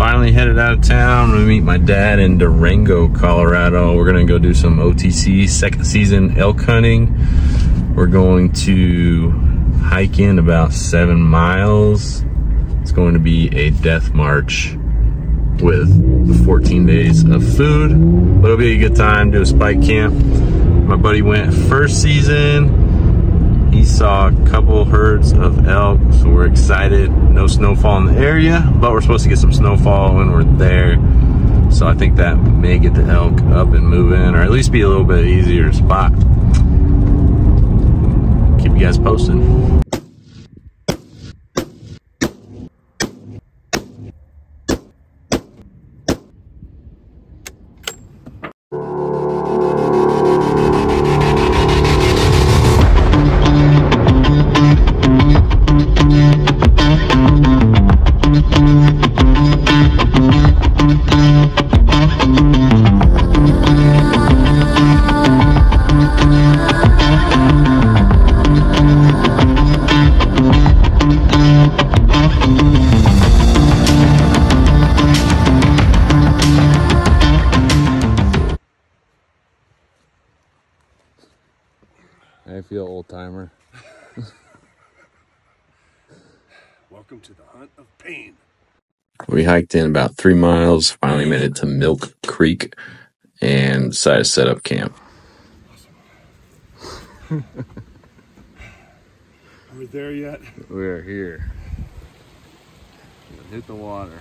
finally headed out of town. I'm gonna meet my dad in Durango, Colorado. We're gonna go do some OTC second season elk hunting. We're going to hike in about 7 miles. It's going to be a death march with 14 days of food, but it'll be a good time. Do a spike camp. My buddy went first season. He saw a couple herds of elk, so we're excited. No snowfall in the area, but we're supposed to get some snowfall when we're there. So I think that may get the elk up and moving, or at least be a little bit easier to spot. Keep you guys posted. I feel old timer. Welcome to the hunt of pain. We hiked in about 3 miles, finally made it to Milk Creek, and decided to set up camp. Are we there yet? We're here. Hit the water.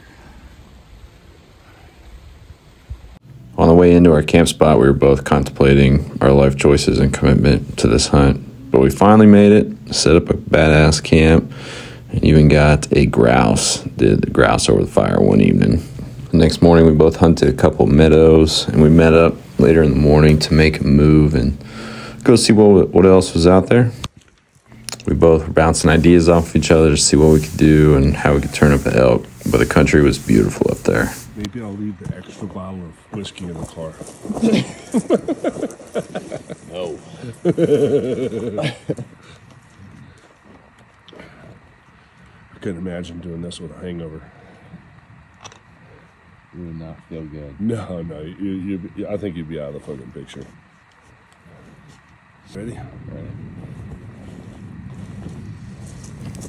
On the way into our camp spot, we were both contemplating our life choices and commitment to this hunt. But we finally made it, set up a badass camp, and even got a grouse. Did the grouse over the fire one evening. The next morning, we both hunted a couple meadows, and we met up later in the morning to make a move and go see what else was out there. We both were bouncing ideas off each other to see what we could do and how we could turn up an elk. But the country was beautiful up there. Maybe I'll leave the extra bottle of whiskey in the car. No. I couldn't imagine doing this with a hangover. You would not feel good. No, I think you'd be out of the fucking picture. Ready? Right.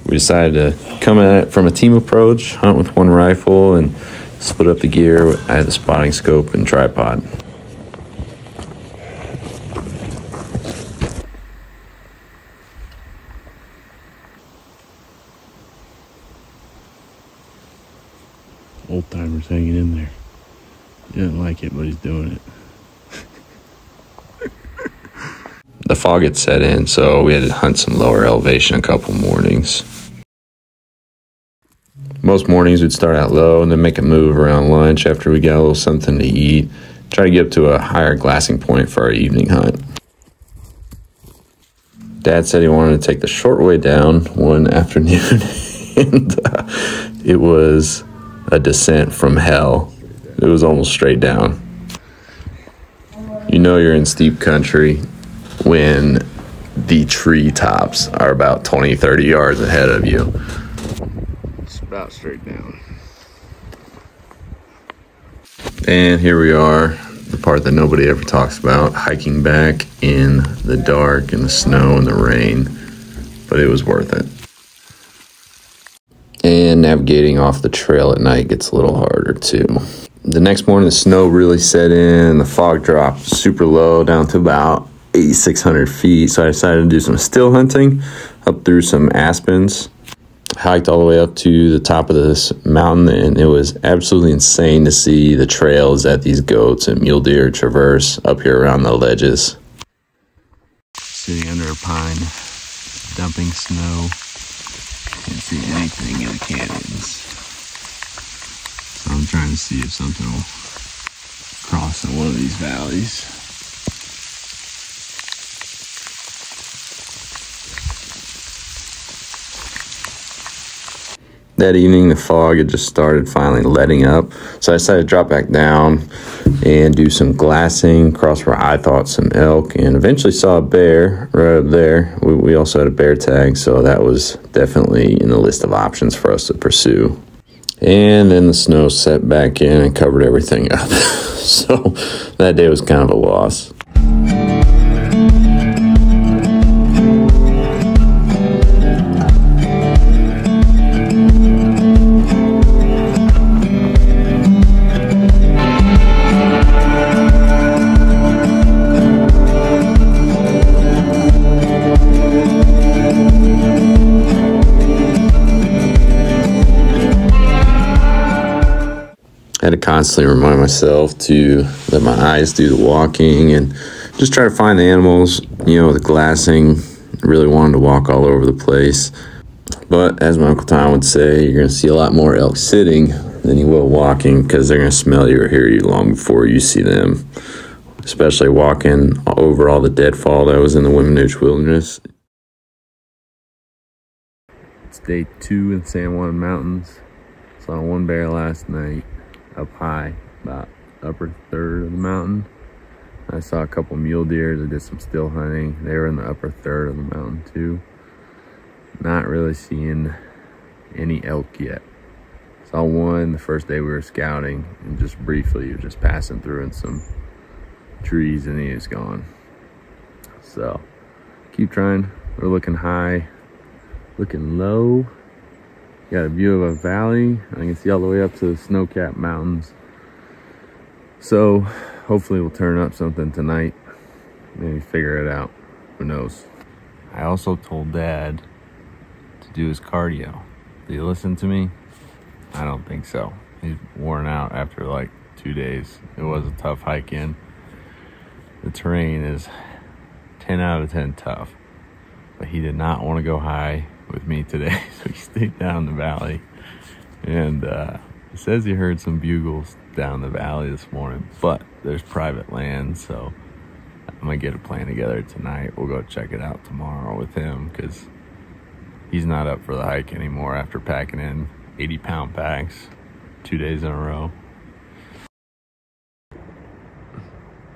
We decided to come at it from a team approach, hunt with one rifle, and split up the gear. I had the spotting scope and tripod. Old timer's hanging in there. He doesn't like it, but he's doing it. The fog had set in, so we had to hunt some lower elevation a couple mornings. Most mornings we'd start out low and then make a move around lunch after we got a little something to eat. Try to get up to a higher glassing point for our evening hunt. Dad said he wanted to take the short way down one afternoon, and it was a descent from hell. It was almost straight down. You know you're in steep country when the treetops are about 20-30 yards ahead of you. It's about straight down. And here we are, the part that nobody ever talks about, hiking back in the dark and the snow and the rain, but it was worth it. And navigating off the trail at night gets a little harder too. The next morning the snow really set in, the fog dropped super low down to about 8,600 feet, so I decided to do some still hunting up through some aspens. Hiked all the way up to the top of this mountain, and it was absolutely insane to see the trails that these goats and mule deer traverse up here around the ledges. Sitting under a pine, dumping snow. Can't see anything in the canyons. So I'm trying to see if something will cross in one of these valleys. That evening, the fog had just started finally letting up, so I decided to drop back down and do some glassing across where I thought some elk, and eventually saw a bear right up there. We also had a bear tag, so that was definitely in the list of options for us to pursue. And then the snow set back in and covered everything up. So that day was kind of a loss. I had to constantly remind myself to let my eyes do the walking and just try to find the animals. You know, the glassing, really wanted to walk all over the place. But as my Uncle Tom would say, you're going to see a lot more elk sitting than you will walking, because they're going to smell you or hear you long before you see them, especially walking over all the deadfall that was in the Weminuche Wilderness. It's day 2 in San Juan Mountains. Saw one bear last night up high, about upper third of the mountain. I saw a couple mule deer. I did some still hunting. They were in the upper third of the mountain too. Not really seeing any elk yet. Saw one the first day we were scouting, and just briefly, you were just passing through in some trees and he was gone. So keep trying. We're looking high, looking low. Got a view of a valley. I can see all the way up to the snow-capped mountains. So hopefully we'll turn up something tonight. Maybe figure it out. Who knows? I also told Dad to do his cardio. Did he listen to me? I don't think so. He's worn out after like 2 days. It was a tough hike in. The terrain is 10 out of 10 tough. But he did not want to go high with me today, so he stayed down the valley. And he says he heard some bugles down the valley this morning, but there's private land, so I'm gonna get a plan together tonight. We'll go check it out tomorrow with him, because he's not up for the hike anymore after packing in 80-pound packs 2 days in a row.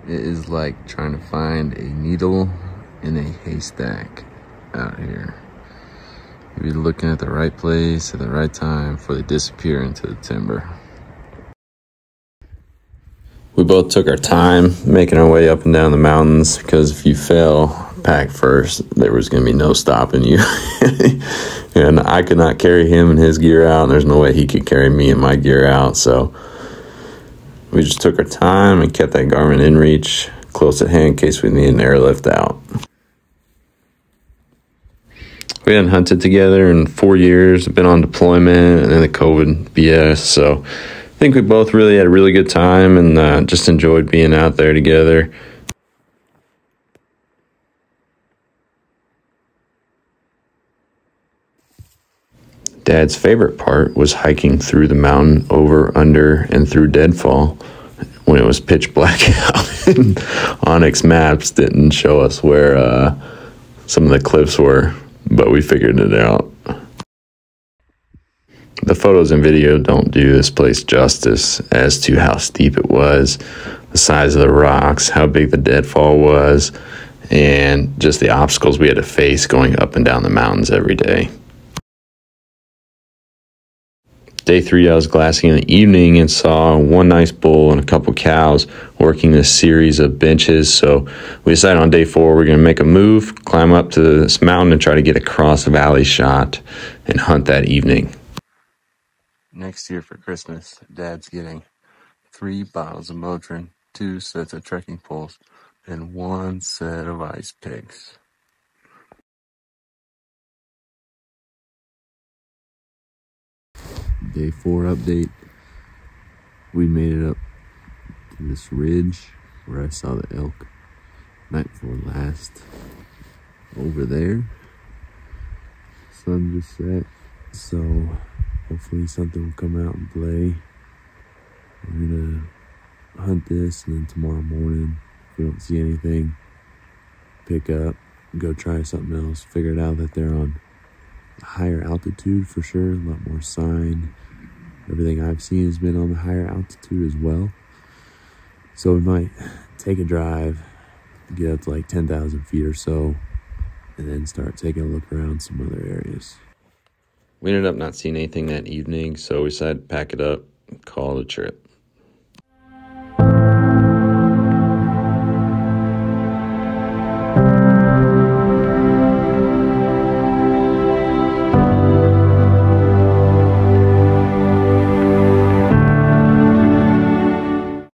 It is like trying to find a needle in a haystack out here. You'll be looking at the right place at the right time before they disappear into the timber. We both took our time making our way up and down the mountains, because if you fail pack first, there was going to be no stopping you. And I could not carry him and his gear out, and there's no way he could carry me and my gear out. So we just took our time and kept that Garmin in reach close at hand in case we need an airlift out. We hadn't hunted together in 4 years, been on deployment, and then the COVID BS. So I think we both really had a really good time, and just enjoyed being out there together. Dad's favorite part was hiking through the mountain, over, under, and through deadfall when it was pitch black out. And Onyx maps didn't show us where some of the cliffs were, but we figured it out. The photos and video don't do this place justice as to how steep it was, the size of the rocks, how big the deadfall was, and just the obstacles we had to face going up and down the mountains every day. Day 3, I was glassing in the evening and saw one nice bull and a couple cows working this series of benches. So we decided on day 4 we're going to make a move, climb up to this mountain and try to get a cross valley shot and hunt that evening. Next year for Christmas, Dad's getting 3 bottles of Motrin, 2 sets of trekking poles, and 1 set of ice picks. Day 4 update. We made it up to this ridge where I saw the elk night before last. Over there, sun just set, so hopefully something will come out and play. We're gonna hunt this, and then tomorrow morning, if we don't see anything, pick up, go try something else. Figured out that they're on a higher altitude for sure, a lot more sign. Everything I've seen has been on the higher altitude as well. So we might take a drive, get up to like 10,000 feet or so, and then start taking a look around some other areas. We ended up not seeing anything that evening, so we decided to pack it up and call it a trip.